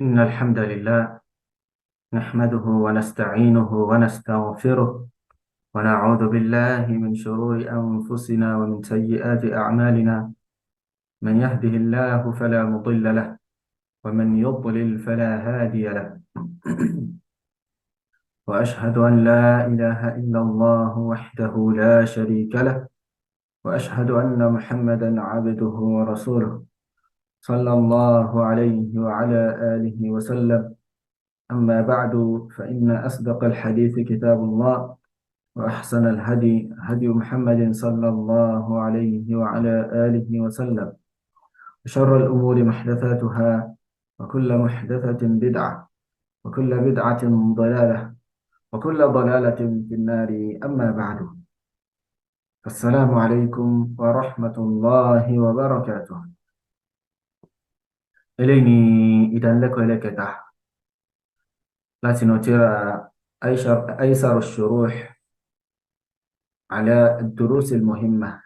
إن الحمد لله نحمده ونستعينه ونستغفره ونعوذ بالله من شرور أنفسنا ومن سيئات أعمالنا. من يهده الله فلا مضل له ومن يضلل فلا هادي له. وأشهد أن لا إله إلا الله وحده لا شريك له، وأشهد أن محمدا عبده ورسوله صلى الله عليه وعلى آله وسلم. أما بعد، فإن أصدق الحديث كتاب الله، وأحسن الهدي هدي محمد صلى الله عليه وعلى آله وسلم. وشر الأمور محدثاتها، وكل محدثة بدعة، وكل بدعة ضلالة، وكل ضلالة في النار. أما بعد، السلام عليكم ورحمة الله وبركاته. إليني إذا لك تحت لا ترى أيسر الشروح على الدروس المهمة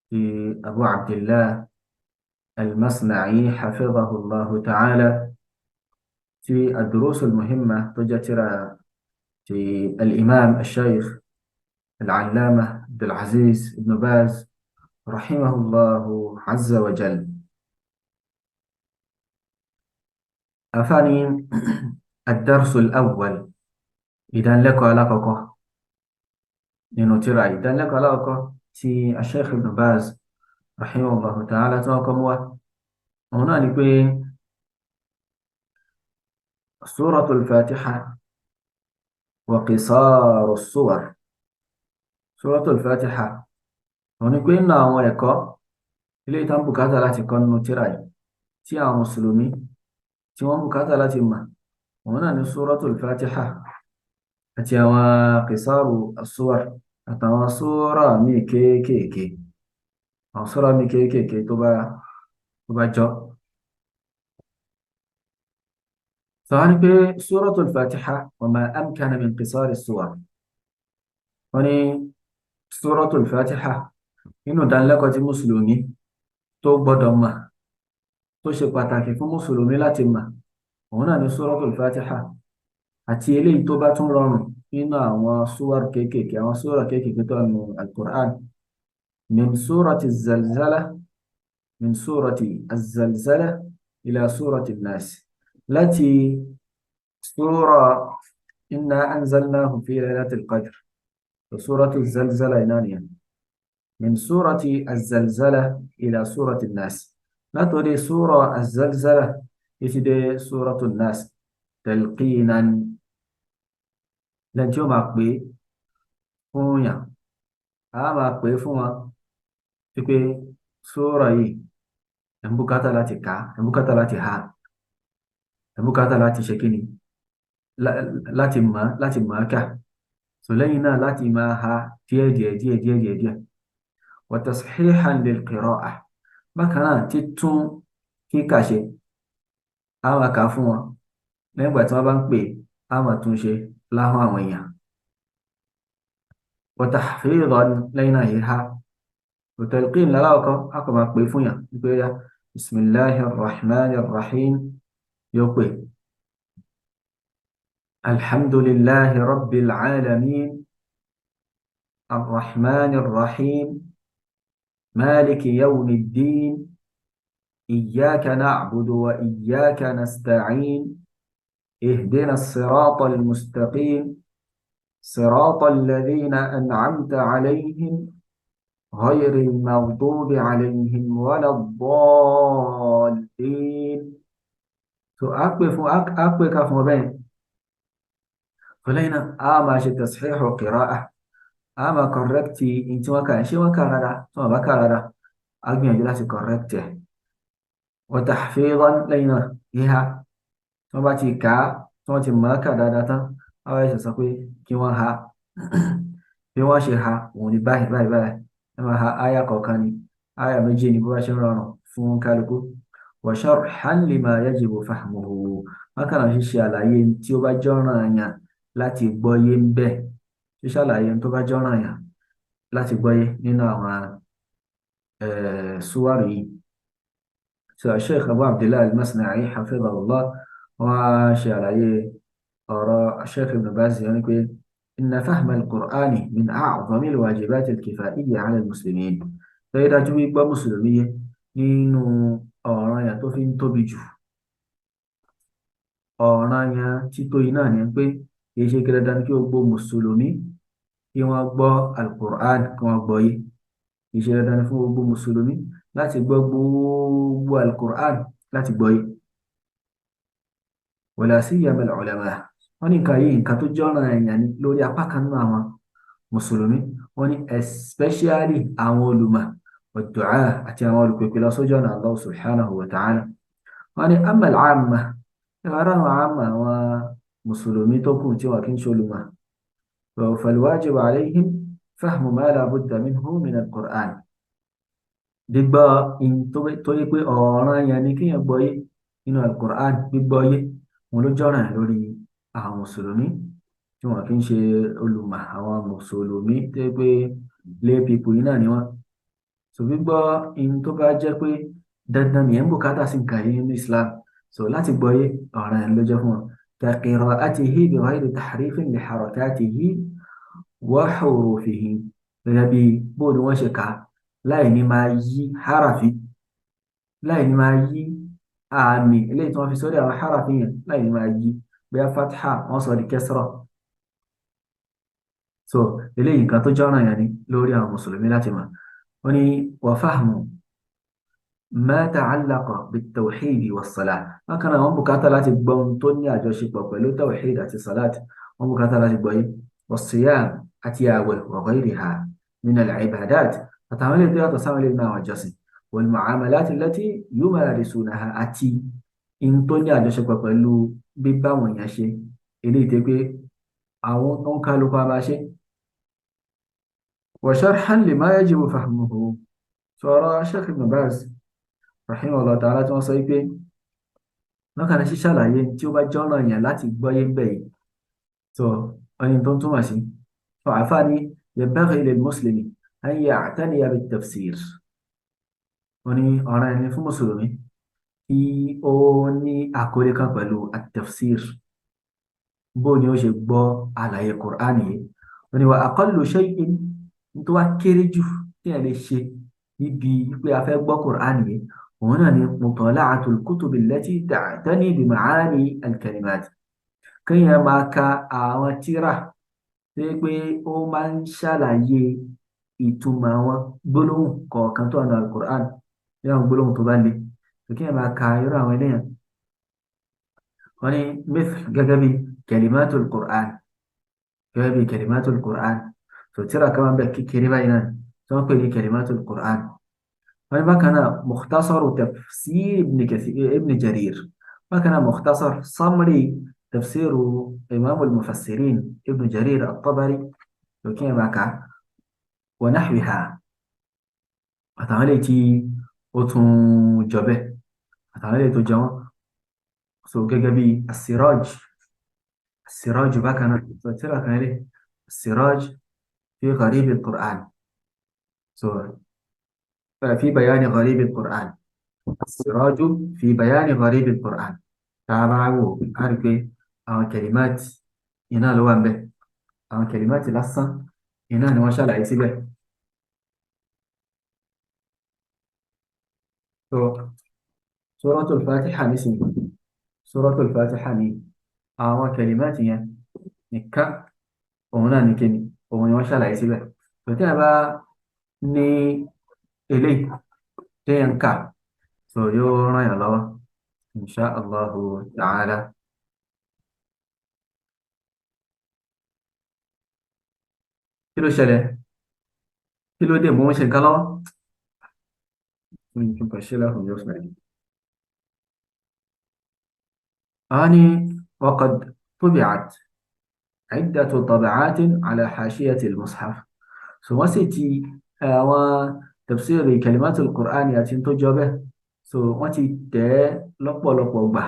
في أبو عبد الله المصنعي حفظه الله تعالى، في الدروس المهمة تجتر في الإمام الشيخ العلامة عبد العزيز بن باز رحمه الله عز وجل. أفاني الدرس الأول، إذا لك علاقة لنترى إذا لك علاقة في الشيخ ابن باز رحمه الله تعالى توكم. هنا نقول سورة الفاتحة وقصار الصور. سورة الفاتحة، wọ́n ní pé nínú àwọn ẹ̀kọ́ ilé ìtàn bùkátà láti kọ́ nínú tírà yìí tí àwọn mùsùlùmí tí wọ́n bùkátà láti mọ̀, òun náà ní suratul Fatiha àti àwọn qisaru as-suwar àtàwọn sura míì kéékèèké, àwọn sura míì kéékèèké tó bá jọ. sọ wọ́n ní pé suratul Fatiha wa ma amkana min qisari as-suwar. wọ́n ní suratul Fatiha nínú ìdánilẹ́kọ̀ọ́ tí mùsùlùmí tó gbọ́dọ̀ mọ̀, tó ṣe pàtàkì fún mùsùlùmí láti mọ̀, òun náà ní suratul Fatiha àti eléyìí tó bá tún rọrùn nínú àwọn súwár kéékèèké, àwọn súwárà kéékèèké tó nù al-Qur'an. min surati zalzala min surati az-zalzala ila surati an-nas, láti súra inna anzalnahu fi laylatil qadr, suratu zalzala inaniya. min surati az-zalzala ila surati an-nas، látòrí súra az-zalzala títí dé suratu an-nas talqinan، lẹ́yìn tí ó máa pè é fún yàn. a máa pè é fún wọn wípé sóòrà yìí ẹ̀ ń bùkátà láti kà á, ẹ̀ ń bùkátà láti ha, ẹ̀ ń bùkátà láti ṣe kíni, láti mọ̀ ọ́ kà. so lẹ́yìn náà láti máa ha díẹ̀ díẹ̀ díẹ̀ díẹ̀ díẹ̀ díẹ̀. wa tashihan lil qira'ah، bákan náà títún kíkà ṣe a máa kà á fún wọn lẹ́yìn ìgbà tí wọ́n bá ń pè á máa tún ṣe láhùn àwọn èèyàn. وتحفيظا لنا إياها، وتلقين للاوكو أكما قيفويا يقول بسم الله الرحمن الرحيم. يقول الحمد لله رب العالمين الرحمن الرحيم مالك يوم الدين إياك نعبد وإياك نستعين اهدنا الصراط المستقيم صراط الذين أنعمت عليهم غير المغضوب عليهم ولا الضالين. so أكبر كفو بين فلينا أما شي تصحيح قراءة، أما كوركتي إنت وكان شي وكان هذا ثم بكر هذا أبني جلسي كوركته. وتحفيظا لينا إيها ثم باتي كا ثم تما كذا داتا أو يسسقي كي وها bí wọ́n ṣe ha òun ní báyìí báyìí báyìí. ẹ máa ha áyà kọ̀ọ̀kan ni, áyà méjì ni bó bá ṣe ń rọrùn fún kálukú. wa sharhan lima yajibu fahmuhu، bákan náà ṣíṣe àlàyé tí ó bá jọ́ràn yàn láti gbọ́yé ń bẹ̀, ṣíṣe àlàyé tó bá jọ́ràn yàn láti gbọ́yé nínú àwọn súwárì yìí. الشيخ أبو عبد الله المصنعي حفظه الله وشعر أرى الشيخ ابن باز يعني إن فهم القرآن من أعظم الواجبات الكفائية على المسلمين فإذا جوي مسلمية nínú ọ̀ranyàn tó fi ń tóbi jù ọ̀ranyàn tító iná ni pé kì í ṣe kí dandan kí gbogbo mùsùlùmí kí wọ́n gbọ́ alukur'an kí wọ́n gbọ́ yé kì í ṣe dandan fún gbogbo mùsùlùmí láti gbọ́ gbogbo alukur'an láti gbọ́ yé wala siyama al-ulama wọ́n ní nǹkan yìí nǹkan tó jẹ́ ọ̀ranyàn ni lórí apá kan nínú àwọn mùsùlùmí wọ́n ní especially àwọn olùmọ̀ ọ̀dùá àti àwọn olùpèpè lọ sójú ọ̀nà Allah subhanahu wa ta'ala wọ́n ní amma al-amma ara àwọn àmà àwọn mùsùlùmí tó kù tí wọ́n kì í ṣe olùmọ̀ fal-wajibu alayhim fahmu ma la budda minhu min al-Qur'an gbígbọ́ in tó yẹ pé ọ̀ranyàn ni kéèyàn gbọ́ yé nínú al-Qur'an gbígbọ́ yé wọn ló jọ́ràn lórí àwọn mùsùlùmí tí wọn kì í ṣe olùmọ̀ àwọn mùsùlùmí tó yẹ pé lay people yìí náà ni wọn so gbígbọ́ in tó bá jẹ́ pé dandan nìyẹn bùkátà sí nǹkan yìí nínú Islam so láti gbọ́ yé ọ̀ranyàn ló jẹ́ fún wọn ka qira'atihi bi ghayri tahrifin li harakatihi wa hurufihi gẹ́gẹ́ bí bóòdù wọn ṣe kà á láì ní máa yí harafi láì ní máa yí àmì eléyìí tí wọ́n fi sórí àwọn harafi yẹn láì ní máa yí bóyá fatha wọ́n sọ di kẹsìrọ so eléyìí nǹkan tó jọ́ràn yẹn ni lórí àwọn mùsùlùmí láti mọ̀ wọ́n ní wa fahmu ma ta'allaqa bit-tawhid was-salat bákan náà wọ́n bùkátà láti gbọ́ ohun tó ní àjọṣepọ̀ pẹ̀lú tawhid àti salat wọ́n bùkátà láti gbọ́ yìí was-siyam àti àwẹ̀ wa ghayriha min al-ibadat àtàwọn ilé tó yàtọ̀ sáwọn ilé náà jọ́sìn wal-mu'amalat allati yumarisunaha àti in tó ní àjọṣepọ̀ pẹ̀lú bíbá wọn yẹn ṣe eléyìí tẹ́ pé àwọn tó ń kálukú bá ṣe wa sharhan lima yajibu fahmuhu sọ̀rọ̀ Sheikh Ibn Baz rahimahullah ta'ala tí wọ́n sọ pé wọ́n kàn sí ṣàlàyé tí ó bá jọ́ràn yẹn láti gbọ́yé ń bẹ̀ yìí so ọyìn tó ń túmọ̀ sí fàáfàá ní yanbaghi lil muslimi an ya'taniya bit tafsir wọ́n ní ọ̀ràn ẹni fún mùsùlùmí kí ó ní àkórè kan pẹ̀lú at-tafsir bó ni ó ṣe gbọ́ àlàyé Qur'an yìí wọ́n ní wa aqallu shay'in tó wá kéré jù tí ẹ lè ṣe níbi pé a fẹ́ gbọ́ Qur'an yìí òun náà ni mutala'atul kutubi allati ta'tani bi ma'ani al-kalimat kéèyàn máa ka àwọn tírà tó yẹ pé ó máa ń ṣàlàyé ìtumọ̀ àwọn gbólóhùn kọ̀ọ̀kan tó wà ní al-Qur'an ní àwọn gbólóhùn tó bá le kéèyàn máa ka irú àwọn eléyàn wọ́n ní mithl gẹ́gẹ́ bí kalimatul Qur'an gẹ́gẹ́ bí kalimatul Qur'an tó tírà kan máa bẹ kékeré báyìí náà tí wọ́n pè ní kalimatul Qur'an wọ́n ní bákan náà mukhtasaru tafsir ibn Jarir bákan náà mukhtasar samri tafsiru imamul mufassirin ibn Jarir at-Tabari tó kéèyàn máa ka wa nahwiha àtàwọn eléyìí tí ó tún jọ bẹ́ẹ̀ àtàwọn eléyìí tó jọ wọ́n so gẹ́gẹ́ bí السراج bákan náà so tírà kan lé السراج في غريب القرآن so في بيان غريب القرآن السراج في بيان غريب القرآن تابعوا عارف أو كلمات هنا لو أم به أو كلمات لصة هنا ما شاء الله يسيبه so سورة الفاتحة نسمي سورة الفاتحة ني أو كلمات يعني نكا وهنا نكني òun ni wọ́n ṣàlàyé síbẹ̀ tó tí a bá ní eléyìí téèyàn ń kà so yóò ràn yàn lọ́wọ́ insha Allahu ta'ala kí ló ṣẹlẹ̀ kí ló dé mò ń ṣe nǹkan lọ́wọ́ يمكن تشيله يسمع أني وقد طبعت عدة طبعات على حاشية المصحف سواسيتي وتفسير كلمات القرآن ياتين تجابه so wọ́n ti tẹ̀ ẹ́ lọ́pọ̀lọpọ̀ gbà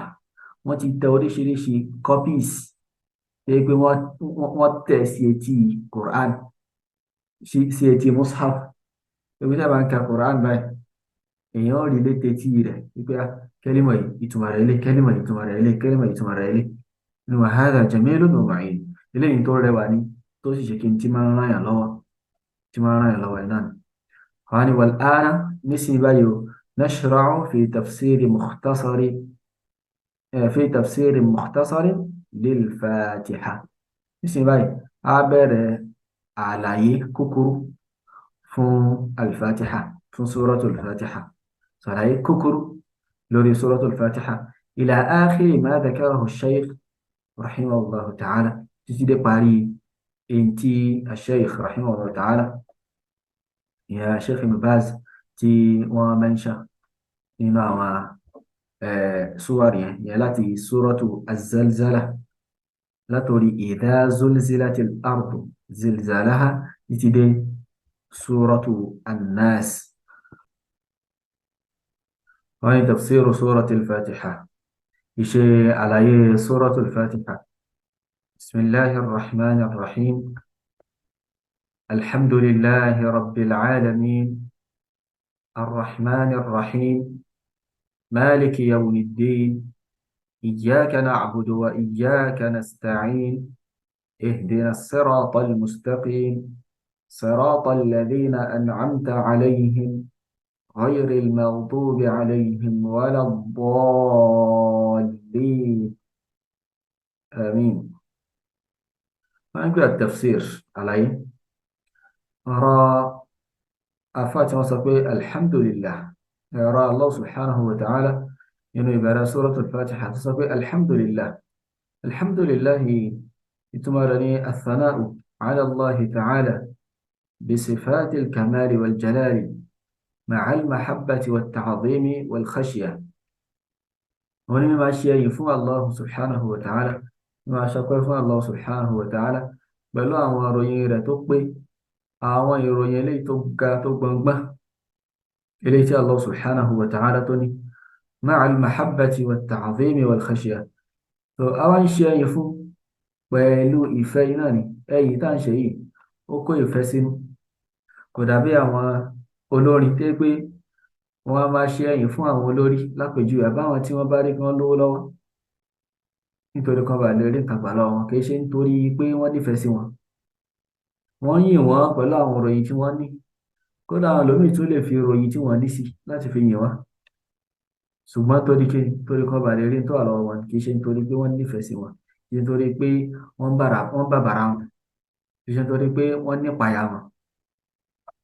wọ́n ti tẹ oríṣiríṣi copies pé wọ́n tẹ̀ sí etí Quran sí etí mushaf ebi tí a bá ń ka Quran báyìí èèyàn rí létí etí rẹ̀ wípé kẹ́límọ̀ yìí ìtumọ̀ rẹ̀ lé kẹ́límọ̀ yìí ìtumọ̀ rẹ̀ lé kẹ́límọ̀ yìí ìtumọ̀ rẹ̀ lé ní wàhálà jamilun wa ma'in eléyìí tó rẹwà ní tó sì ṣe kí n tí máa ń ràn yàn lọ́wọ́ tí máa ń ràn yàn lọ́wọ́ ẹ̀ náà ni. wọ́n á ní wal ana nísìnyí báyìí o nashra'u في تفسير مختصر للفاتحة. nísìnyí báyìí a bẹ̀rẹ̀ àlàyé kúkúrú fún alfatiha fún suratul fatiha sàlàyé kúkúrú lórí suratul fatiha ila akhiri ma dhakarahu shaykh rahimahullahu ta'ala títí dé parí èyí tí shaykh rahimahullahu ta'ala ìyá shaykh Ibn Baz tí wọ́n mẹ́ńṣà nínú àwọn súwárì yẹn láti suratu az-zalzala látòrí idha zulzilatil ardu zilzalaha títí dé suratu an-nas. wọ́n ní tafsiru suratul fatiha ìṣe àlàyé suratul fatiha. bismillahir rahmanir rahim alhamdulillahi rabbil alamin arrahmanir rahim maliki yawmiddin إياك نعبد وإياك نستعين اهدنا الصراط المستقيم صراط الذين أنعمت عليهم غير المغضوب عليهم ولا الضالين آمين. فنقرأ التفسير عليه. أرى فاتحة صفي الحمد لله يرى الله سبحانه وتعالى إنه يبرى سورة الفاتحة تصفي الحمد لله. الحمد لله يتمرني الثناء على الله تعالى بصفات الكمال والجلال مع المحبة والتعظيم والخشية. ونما شيء يفوى الله سبحانه وتعالى ما شكر فوى الله سبحانه وتعالى بل أن رؤية تقبي أو رؤية لي تبقى تبقى إليك الله سبحانه وتعالى تني مع المحبة والتعظيم والخشية. فأوان شيء يفوى pẹ̀lú ìfẹ́ iná ni èyí tá ń ṣe yìí ó kó ìfẹ́ sínú kò dàbí àwọn olórin tẹ́ pé wọ́n á máa ṣe ẹ̀yìn fún àwọn olórí lápèjúwe àbáwọn tí wọ́n bá rí kí wọ́n lówó lọ́wọ́ nítorí kan bá lè rí nǹkan gbà lọ́wọ́ wọn kì í ṣe nítorí pé wọ́n nífẹ̀ẹ́ sí wọn. wọ́n yìn wọ́n pẹ̀lú àwọn ìròyìn tí wọ́n ní kódà àwọn ẹlòmíì tún lè fi ìròyìn tí wọ́n ní sí láti fi yìn wọ́n ṣùgbọ́n torí kí torí kan bá lè rí tó àlọ́ wọn kì í ṣe nítorí pé wọ́n nífẹ̀ẹ́ sí wọn kì í ṣe nítorí pé wọ́n bàbàrà wọn kì í ṣe nítorí pé wọ́n nípayà wọn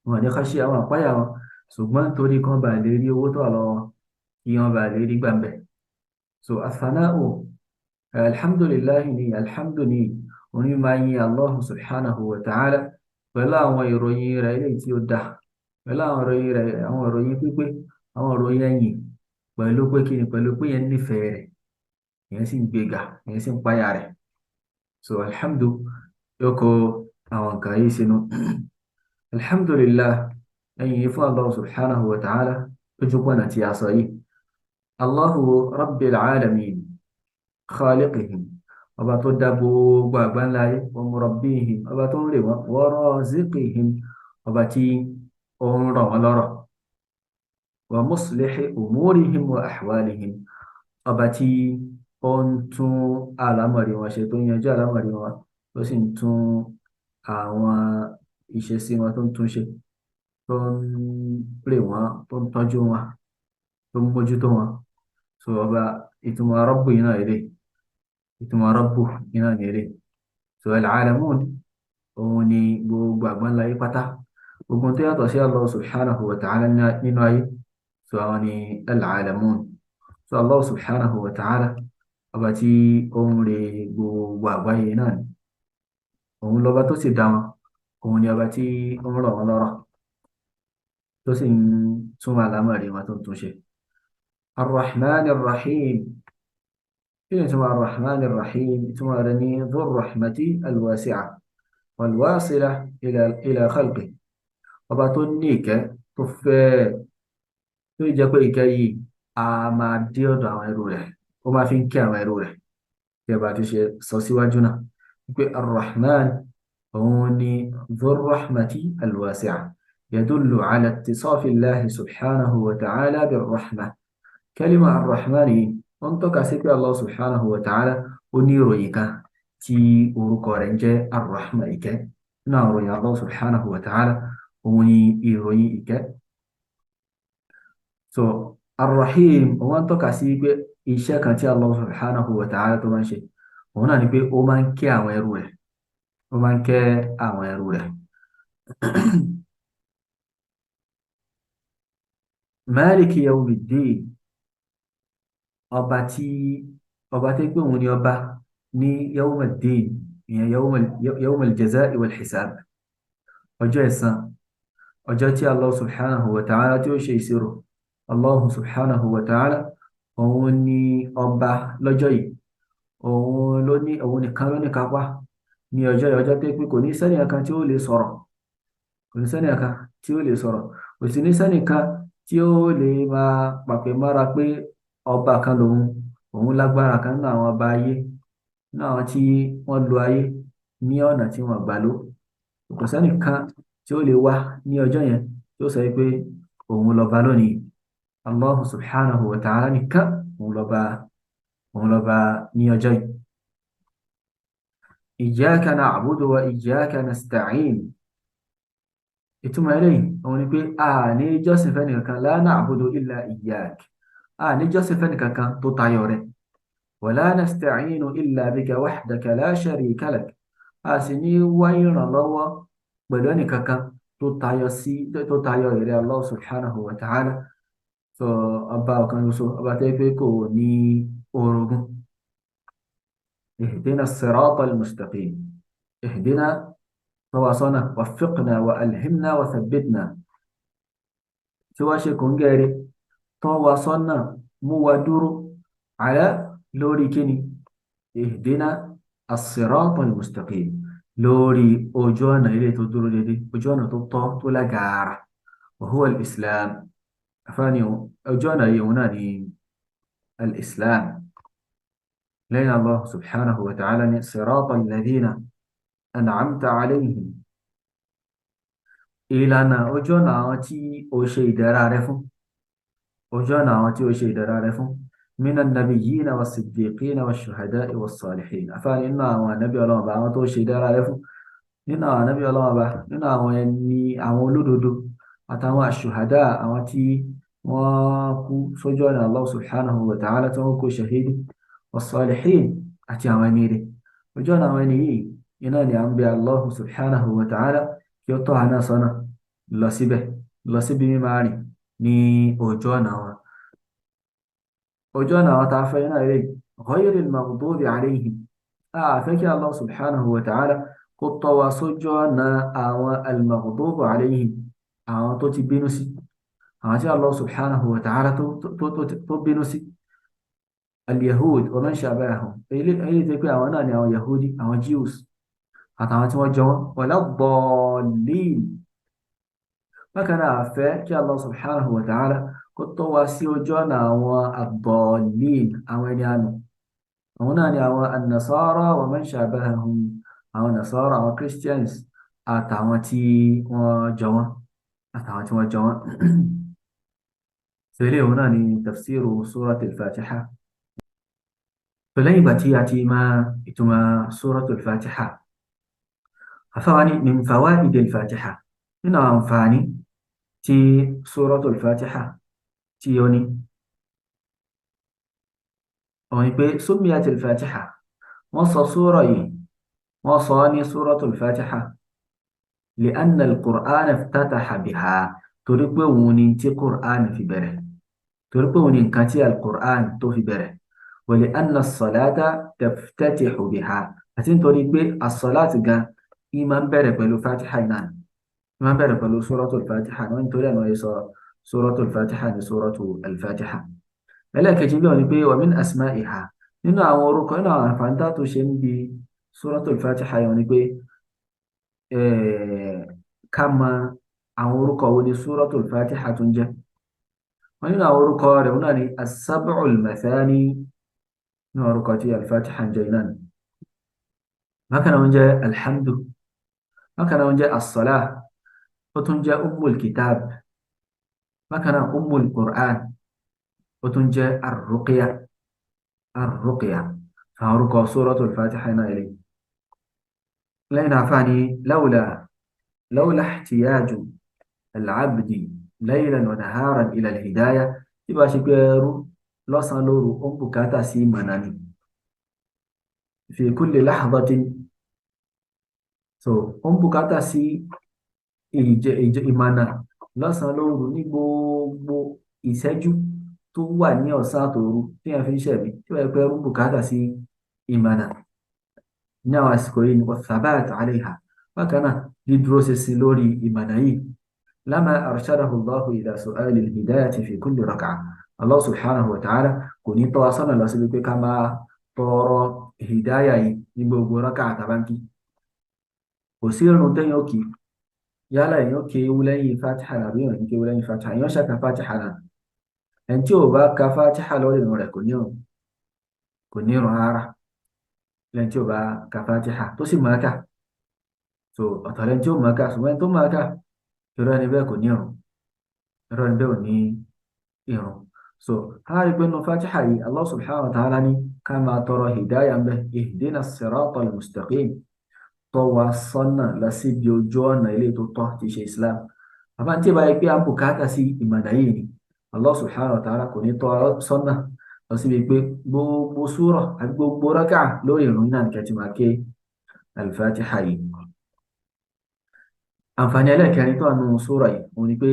wọn ní ká ṣe àwọn àpáyà wọn ṣùgbọ́n torí kan bá lè rí owó tó àlọ́ wọn kí wọ́n bá lè rí gbàmbẹ́. so athana'u alhamdulillahi ni alhamdu ni oní máa yin Allah subhanahu wa ta'ala pẹ̀lú àwọn ìròyìn rẹ̀ eléyìí tí ó dá pẹ̀lú àwọn ìròyìn rẹ̀ àwọn ìròyìn pípé àwọn ìròyìn ẹ̀yìn pẹ̀lú pé kí ni pẹ̀lú pé yẹn nífẹ̀ẹ́ rẹ̀ yẹn sì ń gbéga yẹn sì ń páyà rẹ̀. so alhamdu yóò kó àwọn nǹkan yìí sínú. alhamdulillah ẹ̀yìn yìí fún Allah subhanahu wa ta'ala ojú pọ̀nà tí a sọ yìí. Allahu rabbil alamin khaliqihim ọba tó dá gbogbo àgbáńláyé wa murabbihim ọba tó ń rè wọ́n wa raziqihim ọba tí ó ń rọ̀ wọ́n lọ́rọ̀ wa muslihi umurihim wa ahwalihim ọba tí ó ń tún àlámọ̀rí wọn ṣe tó ń yanjú àlámọ̀rí wọn tó sì ń tún àwọn ìṣesí wọn tó ń tún ṣe tó ń rè wọ́n tó ń tọ́jú wọn tó ń mójútó wọn. so ọba ìtumọ̀ rabbu yìí náà èrè ìtumọ̀ rabbu yìí náà èrè. so al-alamun òun ni gbogbo àgbáńláyé pátá gbogbo tó yàtọ̀ sí Allah subhanahu wa ta'ala nínú ayé so àwọn ni al-alamun. so Allah subhanahu wa ta'ala ọba tí ó ń re gbogbo àgbáyé náà ni òun lọ́ba tó sì dá wọn òun ni ọba tí ó ń rọ̀ wọ́n lọ́rọ̀ tó sì ń tún àlámọ̀rí wọn tó ń túnṣe. الرحمن الرحيم اسمه الرحمن الرحيم اسمه ذو الرحمة الواسعة والواصلة إلى خلقه ọba tó ní ìkẹ́ tó fẹ́ tó jẹ́ pé ìkẹ́ yìí a máa dé ọ̀dọ̀ àwọn ẹrú rẹ̀ ó máa fi ń kẹ́ àwọn ẹrú rẹ̀ bí a bá ti ṣe sọ síwájú náà wípé arrahman òun ni dhur rahmati alwasi'a يدل على اتصاف الله سبحانه وتعالى بالرحمة. كلمة الرحمن أنطق سيكون الله سبحانه وتعالى ونيرويكا تي أوركورنجة الرحمة إيكا نارو يا الله سبحانه وتعالى وني إيرويكا. so arrahim wọ́n ń tọ́ka sí pé iṣẹ́ kan tí Allah subhanahu wa ta'ala tó máa ń ṣe òun náà ni pé ó máa ń kẹ́ àwọn ẹrú rẹ̀, ó máa ń kẹ́ àwọn ẹrú rẹ̀. Maliki yawmiddin, ọba tí ọba tó pé òun ni ọba ní yawmiddin, ìyẹn yawmal jaza'i wal hisab, ọjọ́ ẹ̀san, ọjọ́ tí Allah subhanahu wa ta'ala tí ó ṣe ìṣirò. Allah subhanahu wa ta'ala òun ni ọba lọ́jọ́ yìí, òun nìkan ló ní kápá ní ọjọ́ yìí, ọjọ́ tó pé kò ní sẹ́nìkan tí ó lè sọ̀rọ̀, kò ní sẹ́nìkan tí ó lè sọ̀rọ̀, kò sì ní sẹ́nìkan tí ó lè máa pàpè mọ́ra pé ọba kan lòun, òun lágbára kan nínú àwọn ọba ayé, nínú àwọn tí wọ́n lo ayé ní ọ̀nà tí wọ́n gbà ló. Kò sẹ́nìkan tí ó lè wá ní ọjọ́ yẹn tí ó sọ pé òun lọ́ba lónìí. Allah subhanahu wa ta'ala nìkan òun lọ́ba ní ọjọ́ yìí. Iyyaka na'budu wa iyyaka nasta'in. Ìtumọ̀ eléyìí òun ni pé a ní jọ́sìn fẹ́ni kankan, la na'budu illa iyyak, a ní jọ́sìn fẹ́ni kankan tó tayọ rẹ̀. Wa la nasta'inu illa bika wahdaka la sharika lak, a sì ní wá ìrànlọ́wọ́ pẹ̀lú ẹnì kankan tó tayọ ìrẹ́ Allah subhanahu wa ta'ala. So ọba ọ̀kan ṣoṣo, ọba tẹ́ pé kò ní orogún. اهدنا الصراط المستقيم، اهدنا فواصلنا وفقنا وألهمنا وثبتنا، سواشي كونغيري فواصلنا مودور على لوري كني، اهدنا الصراط المستقيم، لوري أجوانا إلي تدور لدي أجوانا تبطى ولا جارة، وهو الإسلام. أفاني أجوانا يوناني الإسلام، لين الله سبحانه وتعالى صراط الذين أنعمت عليهم، ìlànà ojú ọ̀nà àwọn tí ó ṣe ìdẹ̀ra rẹ fún, ojú ọ̀nà àwọn tí ó ṣe ìdẹ̀ra rẹ fún, minan nabiyyina was-siddiqina wash-shuhada'i was-salihin. Àfáàní nínú àwọn ànábì Ọlọ́run bá àwọn tó ṣe ìdẹ̀ra rẹ fún, nínú àwọn ànábì Ọlọ́run bá, nínú àwọn ẹni àwọn olódodo àtàwọn aṣùhàdá, àwọn tí wọ́n kú sójú ọ̀nà Allah subhanahu wa ta'ala tí wọ́n kú ṣahidi, was-salihin àti àwọn ẹni rẹ̀. Ojú ọ̀nà àwọn ẹni yìí iná ni à ń bẹ Allah subhanahu wa ta'ala kí ó tọ́ àná sọ́nà lọ síbẹ̀, lọ síbi mímọ́ rìn ní ojú ọ̀nà wọn. Ojú ọ̀nà àwọn tá a fẹ́ náà rè ghayril maghdubi alayhim, a fẹ́ kí Allah subhanahu wa ta'ala kó tọ́ wa sójú ọ̀nà àwọn al-maghdubi alayhim, àwọn tó ti bínú sí, àwọn tí Allah subhanahu wa ta'ala tó bínú sí. Al-yahud wa man shabahahum, èyí tí pé àwọn náà ni àwọn yahudi, àwọn jews àtàwọn tí wọ́n jọ wọ́n, wala ddallin. Bákan náà a fẹ́ kí Allah subhanahu wa ta'ala kó tọ́ wa sí ojú ọ̀nà àwọn ad-dallin, àwọn ẹni àánú. Àwọn náà ni àwọn an-nasara wa man shabahahum, àwọn nasara, àwọn christians àtàwọn tí wọ́n jọ wọ́n, àtàwọn tí wọ́n jọ wọ́n. Sẹ́lẹ̀ òun náà ni tafsiru suratul Fatiha. فلين باتياتي ما إتما سورة الفاتحة. أفاني من فوائد الفاتحة، من أنفاني تي سورة الفاتحة تيوني أوني بي سميت الفاتحة وصى سورة وصاني سورة الفاتحة لأن القرآن افتتح بها، تربوني تي قرآن في بره، تربوني كاتي القرآن تو في بره. ولأن الصلاة تفتتح بها، أتين تقولي بي الصلاة جا إيمان بره بلو فاتحة ينان، إيمان بره بلو سورة الفاتحة، وين تقولي أنه يسا سورة الفاتحة سورة الفاتحة. إلا كجيبه بي ومن أسمائها، إنه أمورك إنه فانتاتو شين بي سورة الفاتحة يعني بي كما أمورك ودي سورة الفاتحة تنجح، وإنه أمورك ودي السبع المثاني نورقاتي الفاتحة جينان. ما كان من جاء الحمد، ما كان من جاء الصلاة، ó tún jẹ́ ummul kitab, bákan náà ummul Qur'an, ó tún jẹ́ ar-ruqya. ar-ruqya àwọn orúkọ suratul Fatiha náà eléyìí. lẹ́yìn àfáàní lawla ihtiyaju al-abdi laylan wa naharan ila al-hidayah, tí bá ṣe pé ẹrú lọ́sàn-án lóru ó ń bùkátà sí ìmọ̀nà ni fi kulli lahzatin. So ó ń bùkátà sí ìmọ̀nà lọ́sàn-án lóru ní gbogbo ìṣẹ́jú tó wà ní ọ̀sán àtòru tí a fi ń ṣẹ̀mí, tí wọ́n pẹ́ ń bùkátà sí ìmọ̀nà ní àwọn àsìkò yìí ní wathabat alayha. bákan náà dídúró ṣinṣin lórí ìmọ̀nà yìí. lama arshadahu Allahu ila su'ali al-hidayati fi kulli rak'ah. Allah subhanahu wa ta'ala kò ní tọ́ wa sọ́nà lọ síbi pé ká máa tọrọ hidaya yìí ní gbogbo rákà àtàbánkì. kò sí irun téèyàn ó kì í yálà èèyàn ké ewu lẹ́yìn fatiha àbí èèyàn ní ké ewu lẹ́yìn fatiha, èèyàn ṣàkà fatiha náà. ẹni tí ò bá ka fatiha lórí irun rẹ̀ kò ní irun rárá. lẹ́yìn tí ò bá ka fatiha tó sì máa kà, so ọ̀tọ̀ lẹ́yìn tí ó máa kà, ṣùgbọ́n ẹni tó máa kà irú ẹni bẹ́ẹ̀ kò ní irun, irú ẹni bẹ́ẹ̀ ò ní irun. so a rí pé nínú fatiha yìí Allah subhanahu wa ta'ala ní ká máa tọrọ hidaya ń bẹ, ihdina as-sirata al-mustaqim, tọ́ wa sọ́nà lọ síbi ojú ọ̀nà ilé tó tọ́ ti ṣe Islam. àmọ́ tí ìbá yẹ pé a ń bùkátà sí ìmọ̀nà yìí ni Allah subhanahu wa ta'ala kò ní tọ́ wa sọ́nà lọ síbi pé gbogbo súrà àti gbogbo rákà lórí ìrun náà nìkan ti máa ké al-Fatiha yìí. àǹfààní ẹlẹ́ẹ̀kẹrin tó wà nínú súrà yìí òun ni pé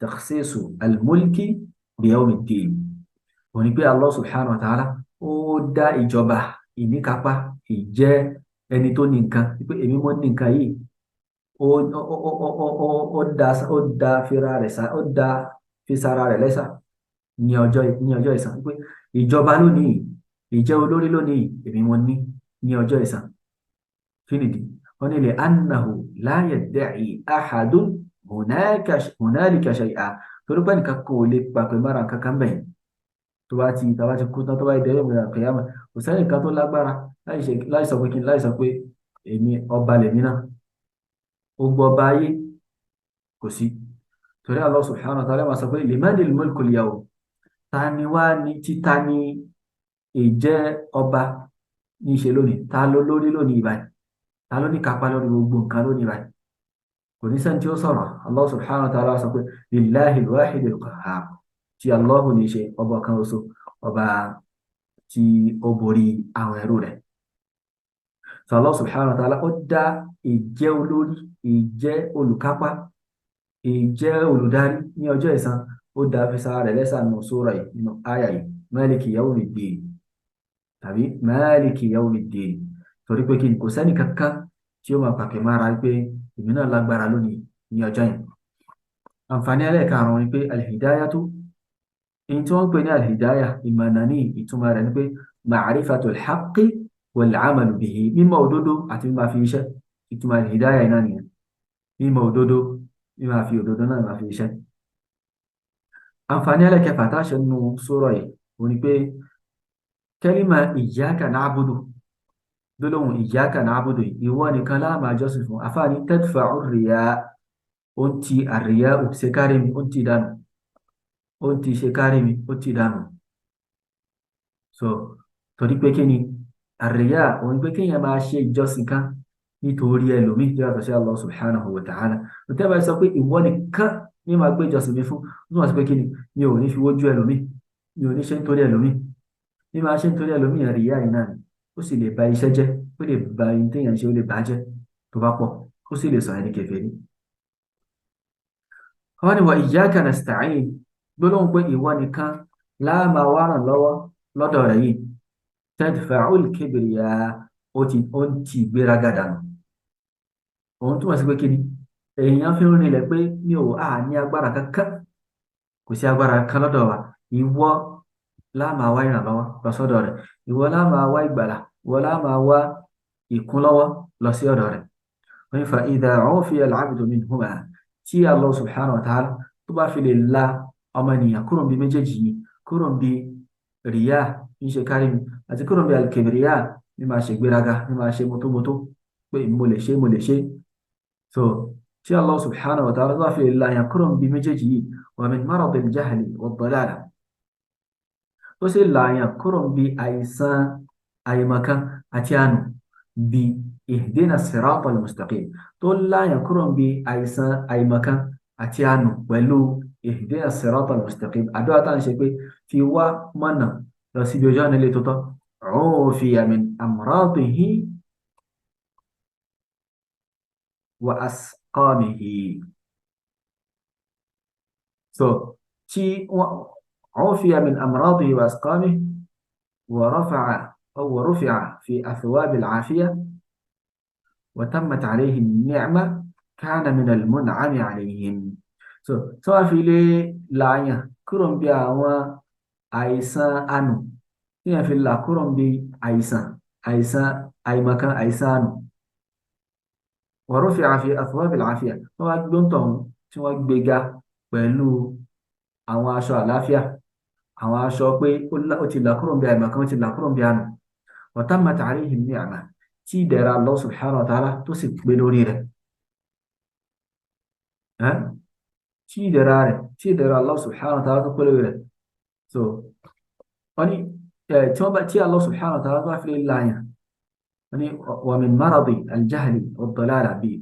takhsisu al-mulki bi yawmi ddin. òun ni pé Allah subhanahu wa ta'ala ó dá ìjọba ìníkápá ìjẹ́ ẹni tó ní nǹkan pé èmi mọ́ ní nǹkan yìí ó dá fira rẹ̀ sá, ó dá fi sára rẹ̀ lẹ́sà ní ọjọ́ ìsan pé ìjọba lónìí, ìjẹ́ olórí lónìí èmi mọ́ ní ọjọ́ ìsan. kí nìdí? wọ́n ní li annahu la yadda'i ahadun hunalika shay'a, torí pé nìkan kò lè pàpẹ mára kankan bẹ́ẹ̀ tó bá ti kú tán, tó bá ìdẹ́rẹ́ ìmọ̀ràn kìyàmà, kò sẹ́yìn kan tó lágbára láì sọ pé kí n láì sọ pé èmi ọba lèmi náà, ó gbọ́ ọba ayé kò sí. torí Allah subhanahu wa ta'ala máa sọ pé limanil mulkul yawm, ta ni wá ní títa ní ìjẹ́ ọba ní í ṣe lónìí, ta ló lórí lónìí ìbáyìí, ta ló ní kápá lórí gbogbo nǹkan lónìí ìbáyìí. kò ní sẹ́ni tí ó sọ̀rọ̀. Allah subhanahu wa ta'ala sọ pé lillahi al-wahid al-qahhar, tí Allah ní í ṣe ọba kan oṣù, ọba tí ó borí àwọn ẹrú rẹ̀. So Allah subhanahu wa ta'ala ó dá ìjẹ́ olórí, ìjẹ́ olùkápá, ìjẹ́ olùdarí ní ọjọ́ ìsan, ó dá fi sára rẹ̀ lẹ́sà nínú sura yìí, nínú àyà yìí, Maliki yawmiddin tàbí Maliki yawmiddin. torí pé kí ni kò sẹ́ni kankan tí ó máa pàkẹ́ mára pé èmi náà lágbára lónìí ní ọjọ́ yìí. àǹfààní ẹlẹ́ẹ̀karùn-ún ni pé al-hidayatu, èyí tí wọ́n ń pè ní al-hidayah ìmọ̀nà ní ìtumọ̀ rẹ̀ ni pé ma'rifatul haqqi wal-'amalu bihi, mímọ̀ òdodo àti mímọ̀ fi iṣẹ́. ìtumọ̀ al-hidayah náà nìyẹn, mímọ̀ òdodo, mímọ̀ fi òdodo náà máa fi iṣẹ́. àǹfààní ẹlẹ́ẹ̀kẹfà tá a ṣe nínú sura yìí òun ni pé kẹ́límà iyyaka na'budu, gbólóhùn iyyaka na'budu, ìwọ nìkan la máa jọ́sìn fún. àfáàní tadfa'u ar-riya, ó ń ti àríyá ṣe kárí mi, ó ń ti dànù, ó ń ti ṣe kárí mi, ó ti dànù. so torí pé kí ni àríyá òun pé kéèyàn máa ṣe ìjọsìn kan nítorí ẹlòmíì tí yàtọ̀ sí Allah subhanahu wa ta'ala. òtẹ́ bá sọ pé ìwọ nìkan ní máa gbé ìjọsìn mi fún, ó túmọ̀ sí pé kí ni mi ò ní fi wójú ẹlòmíì, mi ò ní ṣe nítorí ẹlòmíì. bí máa ṣe nítorí ẹlòmíì àríyá yìí náà ni ó sì lè ba iṣẹ́ jẹ́, ó lè ba ohun téèyàn ṣe, ó lè bàjẹ́ tó bá pọ̀, ó sì lè sọ ẹni kèfèrí. wọ́n ní wa iyyaka nasta'in, gbólóhùn pé ìwọ nìkan la máa wá ràn lọ́wọ́ lọ́dọ̀ rẹ̀ yìí, tadfa'ul kibriya, ó ń ti ìgbéraga dànù. òun túmọ̀ sí pé kí ni èèyàn fi ń rinlẹ̀ pé mi ò ní agbára kankan, kò sí agbára kan lọ́dọ̀ wa, ìwọ la máa wá ìrànlọ́wọ́ lọ sọ́dọ̀ rẹ̀, ìwọ la máa wá ìgbàlà, ìwọ la máa wá ìkúnlọ́wọ́ lọ sí ọ̀dọ̀ rẹ̀. wọ́n ní fa idha ufiya al-'abdu minhuma, tí Allah subhanahu wa ta'ala tó bá fi lè la ọmọnìyàn kúrò bí méjèèjì yìí, kúrò bí ríyà ń ṣe kárí mi àti kúrò bí al-kibriya ní máa ṣe gbéraga, ní máa ṣe mọ́tómọ́tó pé mo lè ṣe. so tí Allah subhanahu wa ta'ala tó bá fi lè la yàn kúrò níbi méjèèjì yìí wa min maradil jahli wad dalala tó sì la yàn kúrò níbi àìsàn àìmọ̀kan àti àánú bí ihdina sirata al-mustaqim tó la yàn kúrò níbi àìsàn àìmọ̀kan àti àánú pẹ̀lú ihdina sirata al-mustaqim àdúrà tá à ń ṣe pé fi wá mọ̀nà lọ síbi ojú ọ̀nà ilé tó tọ́ ufiya min amradihi wa asqamihi. So, tí wọ́n عوفي من أمراضه وأسقامه ورفع في أثواب العافية وتمت عليه النعمة كان من المنعم عليهم. So wọ́n fi lè láàyàn kúrò bí àwọn àìsàn àánú tí wọ́n fi là kúrò bí àìsàn àìmọ̀kan àìsàn àánú ورفع في أثواب العافية wọ́n wá gbóǹtọ̀ tí wọ́n gbéga pẹ̀lú àwọn aṣọ àlàáfíà àwọn aṣọ pé ó ti là kúrò bí àìmọ̀kan ó ti là kúrò bí àánú وتمت عليه النعمة tí ìdẹ̀ra Allah subhanahu wa ta'ala tó sì pé lórí rẹ̀ tí ìdẹ̀ra Allah subhanahu wa ta'ala tó pé lórí rẹ̀ so wọ́n ní tí Allah subhanahu wa ta'ala tó bá fi lè láyàn wọ́n ní wa min maradi al-jahli wad-dalala bí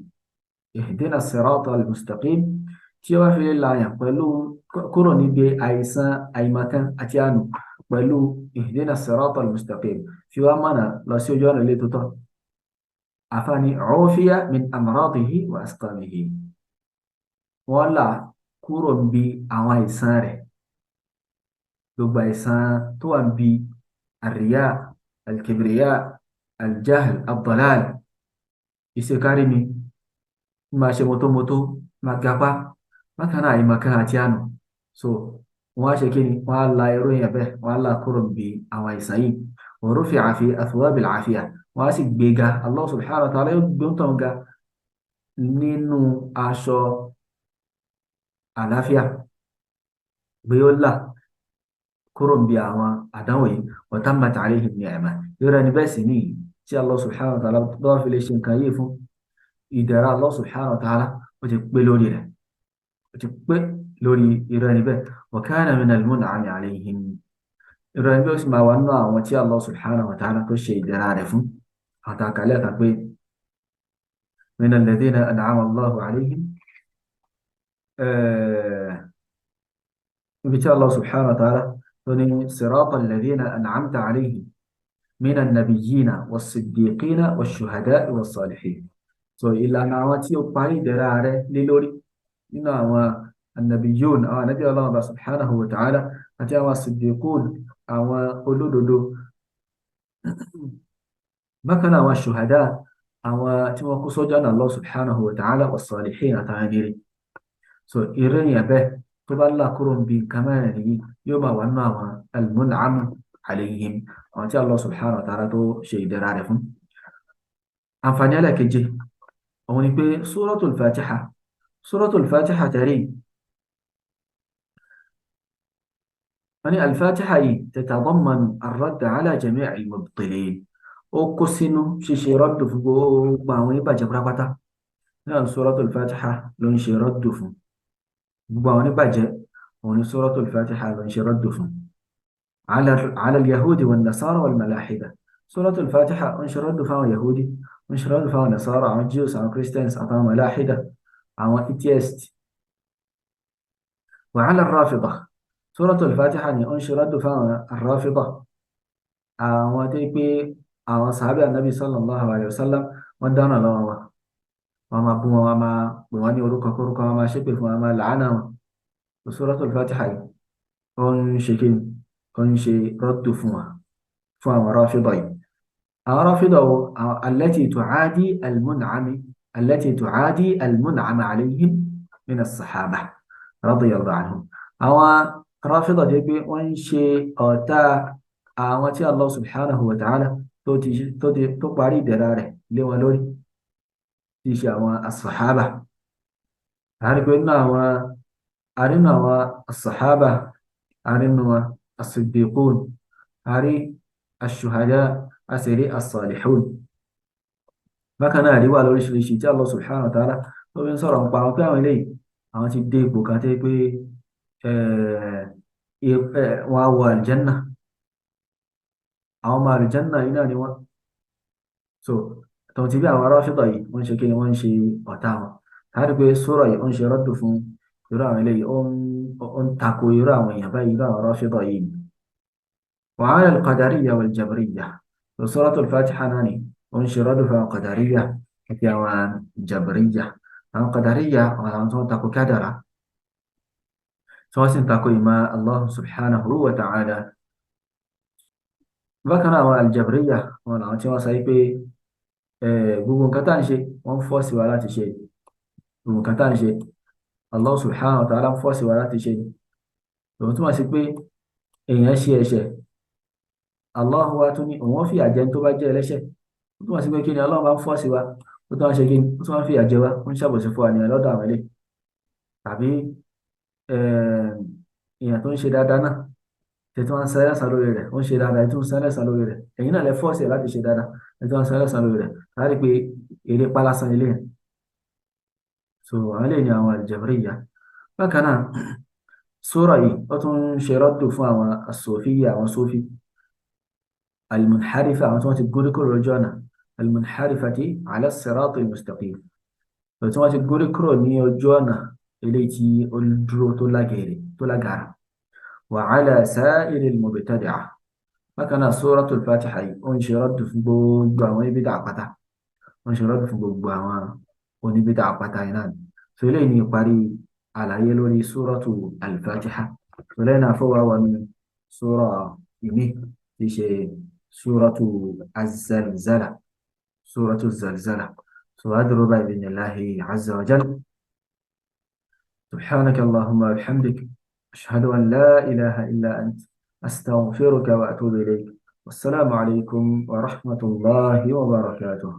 ihdina as-sirata al-mustaqim tí ó bá fi lè láyàn pẹ̀lú kúrò níbi àìsàn àìmọ̀kan àti àánú pẹ̀lú ihdina as-sirata al-mustaqim fi wá mọ̀nà lọ sí ojú ọ̀nà ilé tó tọ́ àfààní ufiya min amradihi wa asqamihi wọ́n là kúrò níbi àwọn àìsàn rẹ̀ gbogbo àìsàn tó wà níbi àríyá alkibriya aljahl abdalal ìṣekárí mi máa ṣe mọ́tómọ́tó máa gapá bákan náà àìmọ̀kan àti àánú so wọ́n á ṣe kí ni wọ́n á la irú yẹn bẹ́ẹ̀ wọ́n á là kúrò níbi àwọn àìsàn yìí wa rufi'a fi athwabil afiya wọ́n á sì gbéga Allah subhanahu wa ta'ala yóò gbóǹtàn ga nínú aṣọ àlàáfíà bí ó là kúrò bí àwọn àdánwò yìí wa tammat alayhi ni'mah yóò rẹni bẹ́ẹ̀ sì ní tí Allah subhanahu wa ta'ala bá fi lè ṣe nǹkan yìí fún ìdẹ̀ra Allah subhanahu wa ta'ala ó ti pé lórí rẹ̀ ó ti pé lórí irú ẹni bẹ́ẹ̀ wa kana min al-mun'ami alayhim irú ẹni bẹ́ẹ̀ ó sì máa wà nínú àwọn tí Allah subhanahu wa ta'ala tó ṣe ìdẹ̀ra rẹ̀ fún àtàkàlẹ̀ kan pé min alladhina an'ama Allahu alayhim ibi tí Allah subhanahu wa ta'ala tó ní sirata alladhina an'amta alayhim min an-nabiyyina was-siddiqina wash-shuhada'i was-salihin so ìlànà àwọn tí ó parí ìdẹ̀ra rẹ̀ lé lórí nínú àwọn annabiyyun àwọn ànábì Allah subhanahu wa ta'ala àti àwọn siddiqun àwọn olódodo bákan náà àwọn ṣùhádà àwọn tí wọ́n kú sójú ọ̀nà Allah subhanahu wa ta'ala was-salihin àtàwọn ẹni rẹ̀ so ìrìnyà bẹ́ẹ̀ tó bá là kúrò bí nǹkan mẹ́rin yìí yóò máa wà nínú àwọn al-mun'am alayhim àwọn tí Allah subhanahu wa ta'ala tó ṣe ìdẹ̀ra rẹ̀ fún. àǹfààní ẹlẹ́keje òun ni pé suratul fatiha tẹ̀rí wọ́n ní al-fatiha yìí tatadammanu ar-radd ala jami' al-mubtilin ó kó sínú ṣíṣe rọ́dù fún gbogbo àwọn oníbàjẹ́ pátápátá náà suratul fatiha ló ń ṣe rọ́dù fún gbogbo àwọn oníbàjẹ́ òun ni suratul fatiha ló ń ṣe rọ́dù fún ala al-yahudi wan nasara wal malahida suratul fatiha ó ń ṣe rọ́dù fún àwọn yahudi ó ń ṣe rọ́dù fún àwọn nasara àwọn jews àwọn christians àtàwọn malahida àwọn atheists wa ala ar-rafida suratul fatiha ni ó ń ṣe rọ́dù fún àwọn ar-rafida àwọn tó pé àwọn sàábì ànábì sallallahu alayhi wa sallam wọ́n dáná lọ́wọ́ wọn máa bú wọn wọn máa pè wọ́n ní orúkọ kórúkọ wọn máa ṣépè fún wọn máa làánà wọn suratul fatiha yìí ó ń ṣe kí ó ń ṣe rọ́dù fún wọn fún àwọn rafida yìí àwọn rafida wo allati tu'adi al-mun'am alayhim min as-sahaba radiyallahu anhum àwọn rafida jẹ́ pé wọ́n ń ṣe ọ̀tá àwọn tí Allah subhanahu wa ta'ala tó parí ìdẹ̀ra rẹ̀ lé wọn lórí tí í ṣe àwọn as-sahaba àríkò nínú àwọn as-sahaba àrínú as-siddiqun àrí ash-shuhada àṣírí as-salihun bákan náà àríwá lóríṣiríṣi tí Allah subhanahu wa ta'ala tó fi ń sọ̀rọ̀ nípa àwọn pé àwọn eléyìí àwọn ti dé ipò kan tẹ́ pé wọ́n á wọ àlùjánnà àwọn ọmọ àlùjánnà yìí náà ni wọ́n so tòun ti bí àwọn Rāfidah yìí wọ́n ń ṣe kí ni wọ́n ń ṣe ọ̀tá wọn láti pé sura yìí ó ń ṣe rọ́dù fún irú àwọn eléyìí ó ń tako irú àwọn èèyàn báyìí irú àwọn Rāfidah yìí وعلى القدرية والجبرية سورة الفاتحة ناني وانشراد في القدرية كيوان جبرية القدرية وأنتم تقول كدرة سواء تقول ما الله سبحانه وتعالى بكنا الجبرية وأنتم سايبي gbogbo nǹkan tá à ń ṣe wọ́n ń fọ́ọ̀sì wa láti ṣe gbogbo nǹkan tá à ń ṣe Allah subhanahu wa ta'ala ń fọ́ọ̀sì wa láti ṣe òun túmọ̀ sí pé èèyàn ṣe ẹ̀ṣẹ̀ Allah wa tún ní òun fi àjẹ tó bá jẹ́ ẹlẹ́ṣẹ̀ ó túmọ̀ sí pé kí ni Allah bá ń fọ́ọ̀sì wa ó tún wá ṣe kí ni ó tún wá fi àjẹ wa ó ń ṣàbòsí fún wa ní lọ́dọ̀ àwọn ilé tàbí èèyàn tó ń ṣe dáadáa náà tètè wọn sẹ́lẹ̀ sàn lórí rẹ̀ ó ń ṣe dáadáa ètò ń sẹ́lẹ̀ sàn lórí rẹ̀ ẹ̀yin náà lè fọ́ọ̀sì láti ṣe dáadáa ètò wọn sẹ́lẹ̀ sàn lórí rẹ̀ láti pé èrè pálásán ilé yẹn so àwọn ilé ni àwọn al-Jabriyya bákan náà sura yìí ó tún ń ṣe rọ́dù fún àwọn as-Sufiyya àwọn Sufi al-munharifa àwọn tí wọ́n ti gúrí kúrò lójú ọ̀nà al-munharifati ala as-sirati al-mustaqim tí wọ́n ti gúrí kúrò ní ojú ọ̀nà eléyìí tí ó dúró tó lágara wa ala sa'iri al-mubtadi'a bákan náà suratul Fatiha yìí ó ń ṣe rọ́dù fún gbogbo àwọn oníbídà àpáta ó ń ṣe rọ́dù fún gbogbo àwọn oníbídà àpáta yìí náà so eléyìí ni ìparí àlàyé lórí suratul al-Fatiha so lẹ́yìn náà fọwọ́ wọn sura ìmí ti ṣe suratu az-Zalzala suratu az-Zalzala so adúró báyìí bi idhnillahi azza wa jalla subhanaka allahumma wa bihamdik ashhadu an la ilaha illa ant astaghfiruka wa atubu ilayk wassalamu alaykum wa rahmatullahi wa barakatuh